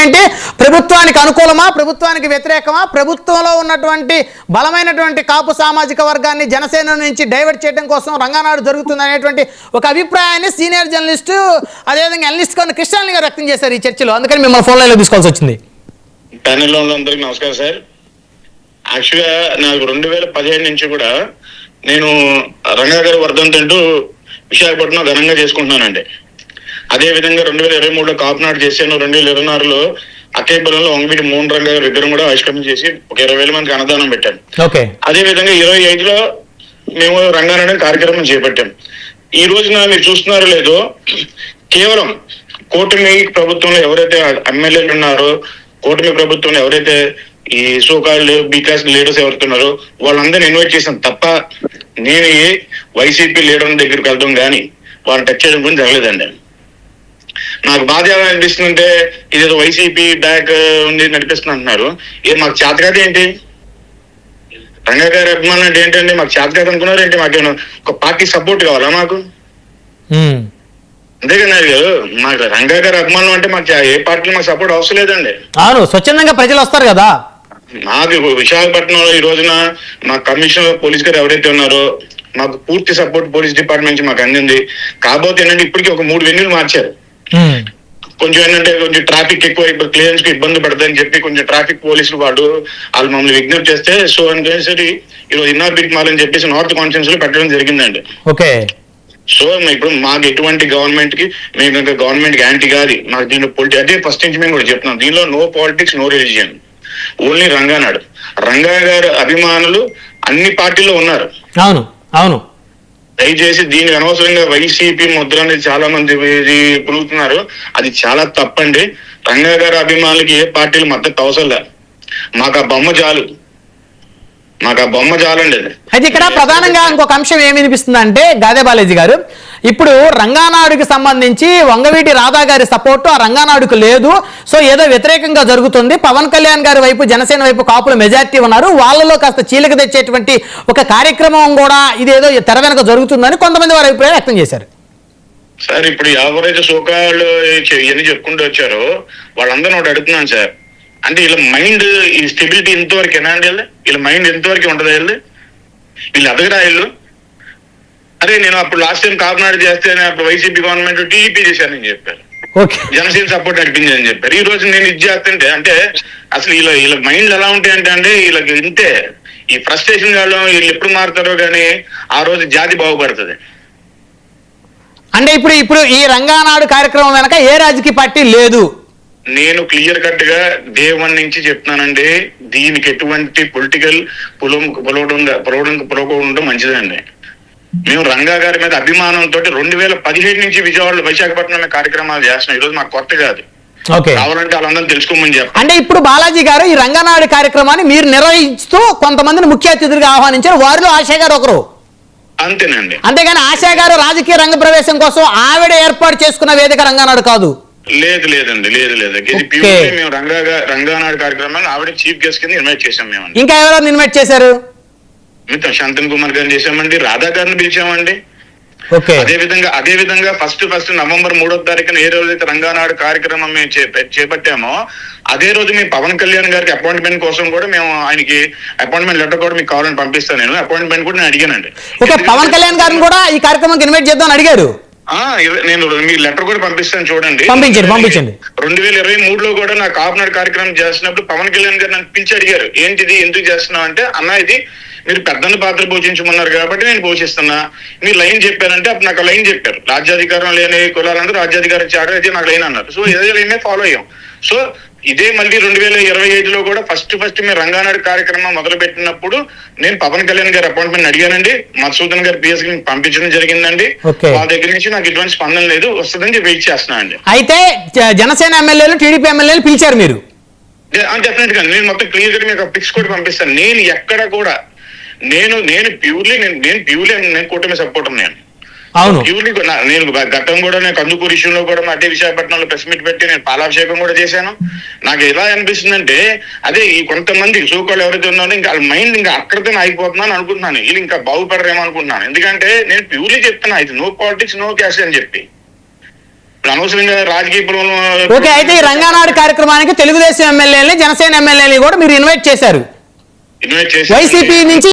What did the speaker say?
ఏంటి? ప్రభుత్వానికి అనుకూలమా, ప్రభుత్వానికి వ్యతిరేకమా, ప్రభుత్వంలో ఉన్నటువంటి బలమైనటువంటి కాపు సామాజిక వర్గాన్ని జనసేన నుంచి డైవర్ట్ చేయడం కోసం రంగానాడు జరుగుతుంది అనేటువంటి ఒక అభిప్రాయాన్ని సీనియర్ జర్నలిస్టు అదేవిధంగా అనలిస్ట్ కొన్ని కృష్ణాని గారు వ్యక్తం చేశారు ఈ చర్చలో. అందుకని మిమ్మల్ని ఫోన్ లైన్లో తీసుకోవాల్సి వచ్చింది. ప్యానెల్లో అందరికీ నమస్కారం సార్. యాక్చువల్గా నాకు 2017 నుంచి కూడా నేను రంగా గారి వర్ధంతి అంటూ విశాఖపట్నం ఘనంగా చేసుకుంటున్నానండి. అదే విధంగా 2023లో కాపునాడు చేశాను. 2026లో అక్కేపురంలో వంగవీటి మోహన్ రంగా గారి ఇద్దరు కూడా ఆవిష్కరణ చేసి ఒక 20,000 మందికి అన్నదానం పెట్టాను. అదే విధంగా 25లో మేము రంగానాడు కార్యక్రమం చేపట్టాం. ఈ రోజున మీరు చూస్తున్నారో లేదో, కేవలం కూటమి ప్రభుత్వంలో ఎవరైతే ఎమ్మెల్యేలు ఉన్నారో, కూటమి ప్రభుత్వంలో ఎవరైతే ఈ సోకాళ్ళు బీకాస్ లీడర్స్ ఎవరుతున్నారో వాళ్ళందరినీ ఇన్వైట్ చేశాను తప్ప నేను ఏ వైసీపీ లీడర్ దగ్గరికి వెళ్దాం కానీ వాళ్ళని టచ్ చేయడం గురించి జరగలేదండి. నాకు బాధ ఎలా అనిపిస్తుందంటే, ఇదేదో వైసీపీ బ్యాక్ ఉంది నడిపిస్తుంది అంటున్నారు. మాకు చేతకాదు ఏంటి? రంగా గారి అభిమానులు అంటే ఏంటంటే మాకు చేతకాదు అనుకున్నారు ఏంటి? మాకేమో ఒక పార్టీ సపోర్ట్ కావాలా మాకు? అంతేకన్నా గారు, మాకు రంగా గారి అభిమానులు అంటే మాకు ఏ పార్టీలో మాకు సపోర్ట్ అవసరం లేదండి. అవును, స్వచ్ఛందంగా ప్రజలు వస్తారు కదా. మాకు విశాఖపట్నంలో ఈ రోజున మా కమిషనర్ పోలీస్ గారు ఎవరైతే ఉన్నారో మాకు పూర్తి సపోర్ట్ పోలీస్ డిపార్ట్మెంట్ నుంచి మాకు అందింది. కాకపోతే ఏంటంటే ఇప్పటికీ ఒక 3 వెన్యూలు మార్చారు. కొంచెం ఏంటంటే కొంచెం ట్రాఫిక్ ఎక్కువ క్లియరెన్స్ కి ఇబ్బంది పడుతుందని చెప్పి కొంచెం ట్రాఫిక్ పోలీసులు వాళ్ళు మమ్మల్ని విజ్ఞప్తి చేస్తే సో అనేసరి ఈరోజు ఇన్నర్ బిట్ మాల్ అని చెప్పేసి నార్త్ కాన్ఫరెన్స్ లో పెట్టడం జరిగిందండి. ఓకే. సో ఇప్పుడు మాకు ఎటువంటి గవర్నమెంట్ కి మేము ఇంకా గవర్నమెంట్ కి యాంటీ కాదు. మాకు దీనిలో అదే ఫస్ట్ నుంచి మేము కూడా చెప్తున్నాం, దీనిలో no politics no religion, only Ranganadu. Ranga గారు అభిమానులు అన్ని పార్టీల్లో ఉన్నారు. అవును అవును. దయచేసి దీనికి అనవసరంగా వైసీపీ ముద్ర అనేది చాలా మంది పులుగుతున్నారు. అది చాలా తప్పండి. రంగా గారి అభిమానులకి ఏ పార్టీలు మద్దతు అవసరం లేదు. మాకు ఆ బొమ్మ చాలు, మాకు ఆ బొమ్మ చాలండి. అయితే ఇక్కడ ప్రధానంగా ఇంకొక అంశం ఏమి వినిపిస్తుంది అంటే, గాదే బాలాజీ గారు, ఇప్పుడు రంగానాడుకి సంబంధించి వంగవీటి రాధా గారి సపోర్టు ఆ రంగానాడుకు లేదు. సో ఏదో వ్యతిరేకంగా జరుగుతుంది. పవన్ కళ్యాణ్ గారి వైపు, జనసేన వైపు కాపులు మెజార్టీ ఉన్నారు, వాళ్ళలో కాస్త చీలిక తెచ్చేటువంటి ఒక కార్యక్రమం కూడా ఇదేదో తెర వెనక జరుగుతుందని కొంతమంది వారి అభిప్రాయం వ్యక్తం చేశారు. సార్ ఇప్పుడు ఎవరైతే సోకాళ్ళు ఇవన్నీ చెప్పుకుంటూ వచ్చారో వాళ్ళందరూ ఒకటి అడుగుతున్నాను సార్, అంటే వీళ్ళ మైండ్ ఈ స్టెబిలిటీ ఎంతవరకు ఎనాండి, వీళ్ళ మైండ్ ఎంతవరకు ఉంటుంది, వీళ్ళు అదగరా వీళ్ళు? అరే నేను అప్పుడు లాస్ట్ టైం కాపునాడు చేస్తే అప్పుడు వైసీపీ గవర్నమెంట్ టీడీపీ చేశానని చెప్పారు, జనసేన సపోర్ట్ నడిపించారని చెప్పారు. ఈ రోజు నేను ఇది చేస్తుంటే అంటే అసలు వీళ్ళ మైండ్ ఎలా ఉంటాయంటే అండి వీళ్ళకి ఇంతే ఈ ఫ్రస్ట్రేషన్ వాళ్ళు వీళ్ళు ఎప్పుడు మారుతారో కానీ ఆ రోజు జాతి బాగుపడుతుంది. అంటే ఇప్పుడు ఈ రంగానాడు కార్యక్రమం వెనక ఏ రాజకీయ పార్టీ లేదు. నేను క్లియర్ కట్ గా డే 1 నుంచి చెప్తున్నానండి, దీనికి ఎటువంటి పొలిటికల్ పులవకుండా మంచిదండి. మేము రంగా గారి మీద అభిమానంతో 2017 నుంచి విజయవాడలో విశాఖపట్నం కార్యక్రమాలు చేస్తున్నాం. ఈ రోజు మాకు కొత్త కాదు, కావాలంటే వాళ్ళందరూ తెలుసుకోమని చెప్పి. అంటే ఇప్పుడు బాలాజీ గారు ఈ రంగనాడు కార్యక్రమాన్ని మీరు నిర్వహిస్తూ కొంతమందిని ముఖ్య అతిథులుగా ఆహ్వానించారు, వారిలో ఆశా గారు ఒకరు. అంతేనండి. అంతేగాని ఆశా గారు రాజకీయ రంగ ప్రవేశం కోసం ఆవిడ ఏర్పాటు చేసుకున్న వేదిక రంగనాడు కాదు. లేదండి, లేదు. మేము రంగానాడు కార్యక్రమాన్ని ఆవిడ చీఫ్ గెస్ట్ కింద ఇన్వైట్ చేశాం. మేము ఇంకా ఎవరైనా ఇన్వైట్ చేశారు? శాంతన్ కుమార్ గారిని చేశామండి, రాధా గారిని పిలిచామండి. అదే విధంగా ఫస్ట్ నవంబర్ 3వ తారీఖున ఏ రోజైతే రంగానాడు కార్యక్రమం మేము చేపట్టామో అదే రోజు మేము పవన్ కళ్యాణ్ గారికి అపాయింట్మెంట్ కోసం కూడా మేము ఆయనకి అపాయింట్మెంట్ లెటర్ కూడా మీకు కావాలని పంపిస్తాను. నేను అపాయింట్మెంట్ కూడా నేను అడిగానండి. పవన్ కళ్యాణ్ గారిని కూడా ఈ కార్యక్రమానికి ఇన్వైట్ చేద్దామని అడిగారు. నేను మీకు లెటర్ కూడా పంపిస్తాను, చూడండి. పంపించండి. 2023లో కూడా నా కాపునాడు కార్యక్రమం చేస్తున్నప్పుడు పవన్ కళ్యాణ్ గారు నన్ను పిలిచి అడిగారు, ఏంటిది ఎందుకు చేస్తున్నావు అంటే, అన్న ఇది మీరు పెద్దన్న పాత్ర పోషించమన్నారు కాబట్టి నేను పోషిస్తున్నా, మీరు లైన్ చెప్పారంటే అప్పుడు నాకు లైన్ చెప్పారు. రాజ్యాధికారం లేని కులాలందరూ రాజ్యాధికారం చేయడం అయితే నాకు లైన్ అన్నారు. సో ఇదే లైన్ ఫాలో అయ్యాం. సో ఇదే మళ్ళీ 2025లో కూడా ఫస్ట్ మేము రంగానాడు కార్యక్రమం మొదలు పెట్టినప్పుడు నేను పవన్ కళ్యాణ్ గారి అపాయింట్మెంట్ అడిగానండి. మధుసూదన్ గారి పిఎస్ పంపించడం జరిగిందండి. వాళ్ళ దగ్గర నుంచి నాకు ఎటువంటి స్పందన లేదు, వస్తుందని వెయిట్ చేస్తున్నా అండి. అయితే జనసేన ఎమ్మెల్యేలు, టీడీపీ ఎమ్మెల్యేలు పిలిచారు మీరు? డెఫినెట్ గా నేను మొత్తం క్లియర్ గా మీకు పిక్స్ కూడా పంపిస్తాను. నేను ఎక్కడ కూడా నేను ప్యూర్లీ కూటమి సపోర్టర్. నేను గతం కూడా నేను కందుకూరు ఇష్యూలో కూడా అదే విశాఖపట్నంలో ప్రెస్ మీట్ పెట్టి నేను పాలాభిషేకం కూడా చేశాను. నాకు ఎలా అనిపిస్తుందంటే అదే ఈ కొంతమంది సోకాళ్ళు ఎవరైతే ఉన్నారో ఇంకా వాళ్ళ మైండ్ ఇంకా అక్కడితో అయిపోతున్నాను అనుకుంటున్నాను, వీళ్ళు ఇంకా బాగుపడరేమో అనుకుంటున్నాను. ఎందుకంటే నేను ప్యూర్లీ చెప్తున్నా, ఇది నో పాలిటిక్స్ నో క్యాష్ అని చెప్పి. ఇప్పుడు అనవసరంగా రాజకీయ పొలంలో ఓకే, అయితే ఈ రంగానాడు కార్యక్రమానికి తెలుగుదేశం ఎమ్మెల్యేలని, జనసేన ఎమ్మెల్యేలని కూడా మీరు ఇన్వైట్ చేశారు. ఇన్వైట్ చేసి వైసీపీ నుంచి